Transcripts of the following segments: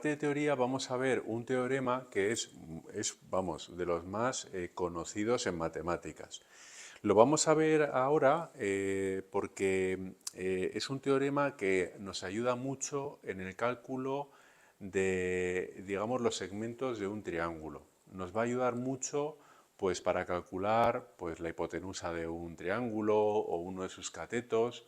De teoría vamos a ver un teorema que vamos, de los más conocidos en matemáticas. Lo vamos a ver ahora porque es un teorema que nos ayuda mucho en el cálculo de, digamos, los segmentos de un triángulo. Nos va a ayudar mucho pues, para calcular pues, la hipotenusa de un triángulo o uno de sus catetos.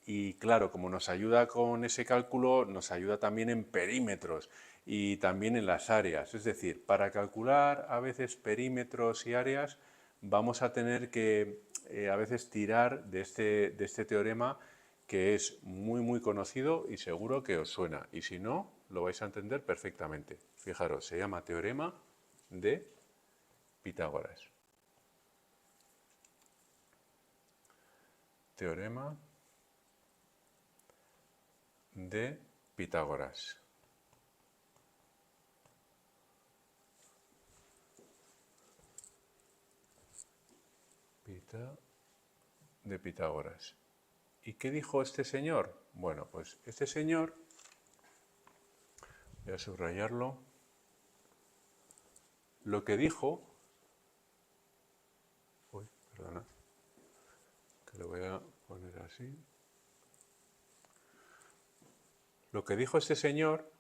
Y claro, como nos ayuda con ese cálculo, nos ayuda también en perímetros y también en las áreas. Es decir, para calcular a veces perímetros y áreas vamos a tener que a veces tirar de este teorema que es muy conocido y seguro que os suena. Y si no, lo vais a entender perfectamente. Fijaros, se llama teorema de Pitágoras. Teorema de Pitágoras. De Pitágoras. ¿Y qué dijo este señor? Bueno, pues este señor, voy a subrayarlo, lo que dijo, perdona, que lo voy a poner así, lo que dijo este señor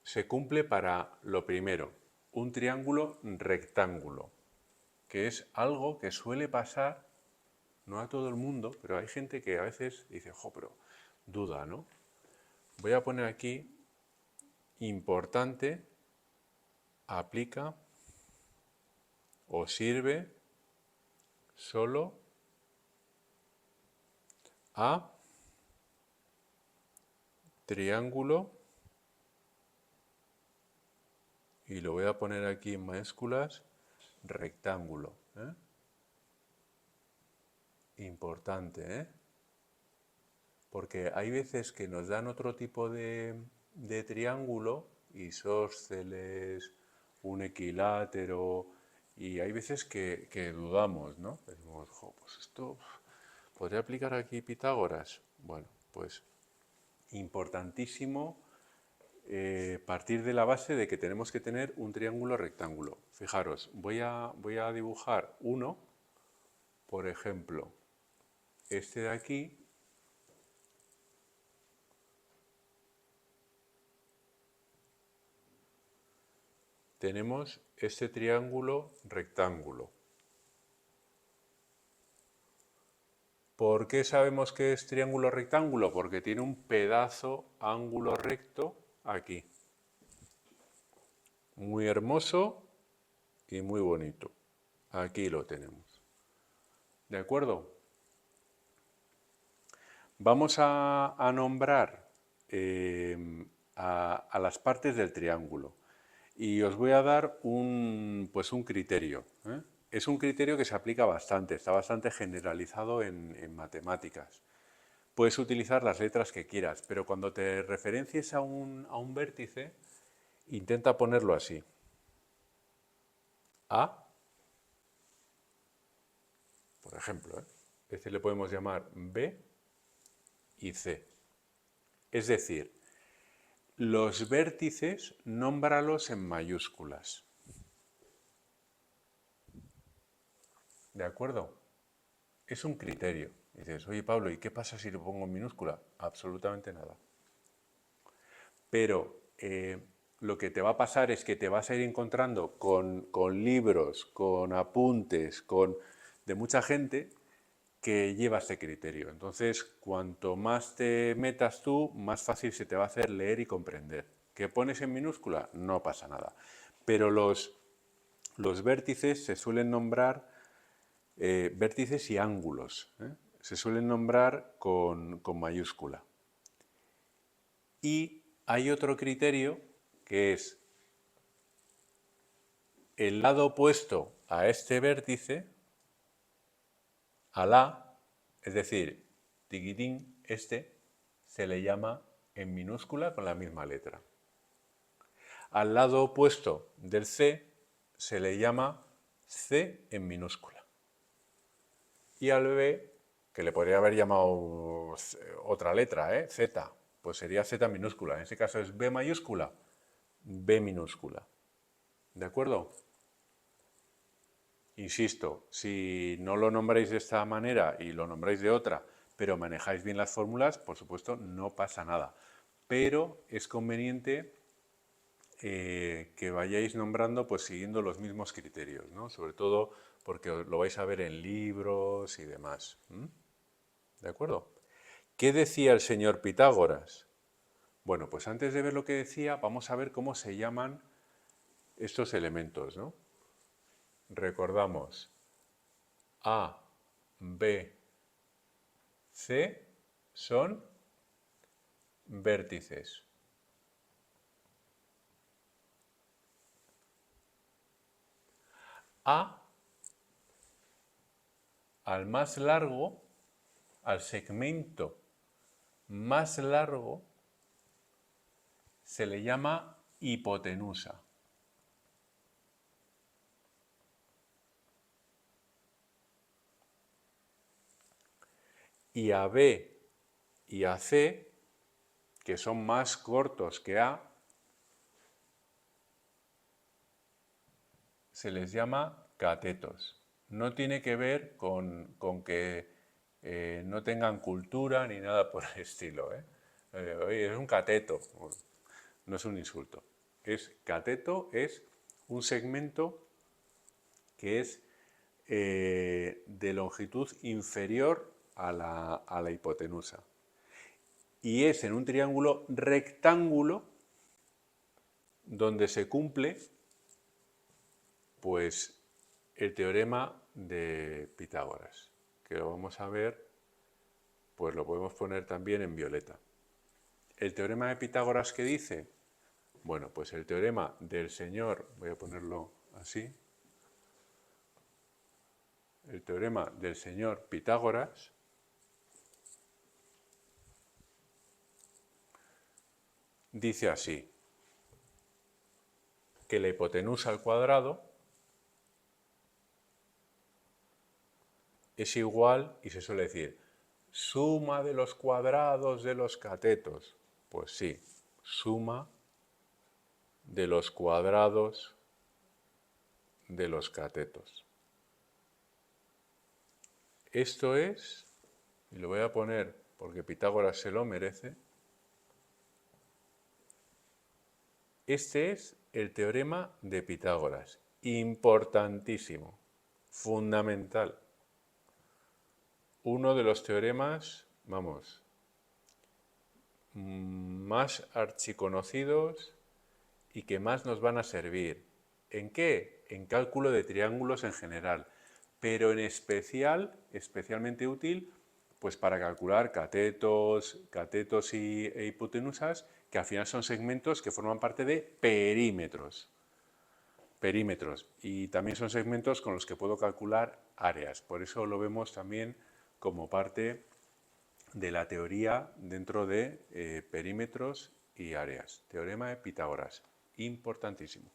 se cumple para lo primero, un triángulo rectángulo, que es algo que suele pasar, no a todo el mundo, pero hay gente que a veces dice, jo, pero duda, ¿no? Voy a poner aquí, importante, aplica o sirve solo a triángulo, y lo voy a poner aquí en mayúsculas, rectángulo. Importante, ¿eh? Porque hay veces que nos dan otro tipo de triángulo, isósceles, un equilátero, y hay veces que dudamos, ¿no? Decimos, jo, pues esto podría aplicar aquí Pitágoras. Bueno, pues importantísimo partir de la base de que tenemos que tener un triángulo rectángulo. Fijaros, voy a dibujar uno, por ejemplo, este de aquí, tenemos este triángulo rectángulo. ¿Por qué sabemos que es triángulo rectángulo? Porque tiene un pedazo ángulo recto aquí. Muy hermoso y muy bonito. Aquí lo tenemos. ¿De acuerdo? Vamos a nombrar a las partes del triángulo y os voy a dar pues un criterio. Es un criterio que se aplica bastante, está bastante generalizado en matemáticas. Puedes utilizar las letras que quieras, pero cuando te referencies a un vértice, intenta ponerlo así. A, por ejemplo, este le podemos llamar B y C. Es decir, los vértices, nómbralos en mayúsculas. ¿De acuerdo? Es un criterio. Dices, oye Pablo, ¿y qué pasa si lo pongo en minúscula? Absolutamente nada. Pero lo que te va a pasar es que te vas a ir encontrando con libros, con apuntes, de mucha gente que lleva este criterio. Entonces, cuanto más te metas tú, más fácil se te va a hacer leer y comprender. ¿Qué pones en minúscula? No pasa nada. Pero los vértices se suelen nombrar vértices y ángulos. Se suelen nombrar con mayúscula. Y hay otro criterio que es el lado opuesto a este vértice, al A, es decir, tiquitín, este, se le llama en minúscula con la misma letra. Al lado opuesto del C se le llama C en minúscula. Y al B, que le podría haber llamado otra letra, Z, pues sería Z minúscula. En este caso es B mayúscula, B minúscula. ¿De acuerdo? Insisto, si no lo nombráis de esta manera y lo nombráis de otra, pero manejáis bien las fórmulas, por supuesto, no pasa nada. Pero es conveniente que vayáis nombrando pues siguiendo los mismos criterios, ¿no? Sobre todo porque lo vais a ver en libros y demás. ¿De acuerdo? ¿Qué decía el señor Pitágoras? Bueno, pues antes de ver lo que decía, vamos a ver cómo se llaman estos elementos, ¿no? Recordamos, A, B, C son vértices. A, al más largo, al segmento más largo, se le llama hipotenusa. Y a B y a C, que son más cortos que A, se les llama catetos. No tiene que ver con que no tengan cultura ni nada por el estilo. Oye, es un cateto. No es un insulto. Cateto es un segmento que es de longitud inferior a la hipotenusa. Y es en un triángulo rectángulo donde se cumple pues el teorema de Pitágoras, que lo vamos a ver, pues lo podemos poner también en violeta. ¿El teorema de Pitágoras qué dice? Bueno, pues el teorema del señor, voy a ponerlo así, el teorema del señor Pitágoras dice así, que la hipotenusa al cuadrado es igual, y se suele decir, suma de los cuadrados de los catetos. Pues sí, suma de los cuadrados de los catetos. Esto es, y lo voy a poner porque Pitágoras se lo merece, este es el teorema de Pitágoras, importantísimo, fundamental. Uno de los teoremas, vamos, más archiconocidos y que más nos van a servir. ¿En qué? En cálculo de triángulos en general, pero en especial, especialmente útil, pues para calcular catetos e hipotenusas, que al final son segmentos que forman parte de perímetros. Y también son segmentos con los que puedo calcular áreas. Por eso lo vemos también como parte de la teoría dentro de perímetros y áreas. Teorema de Pitágoras, importantísimo.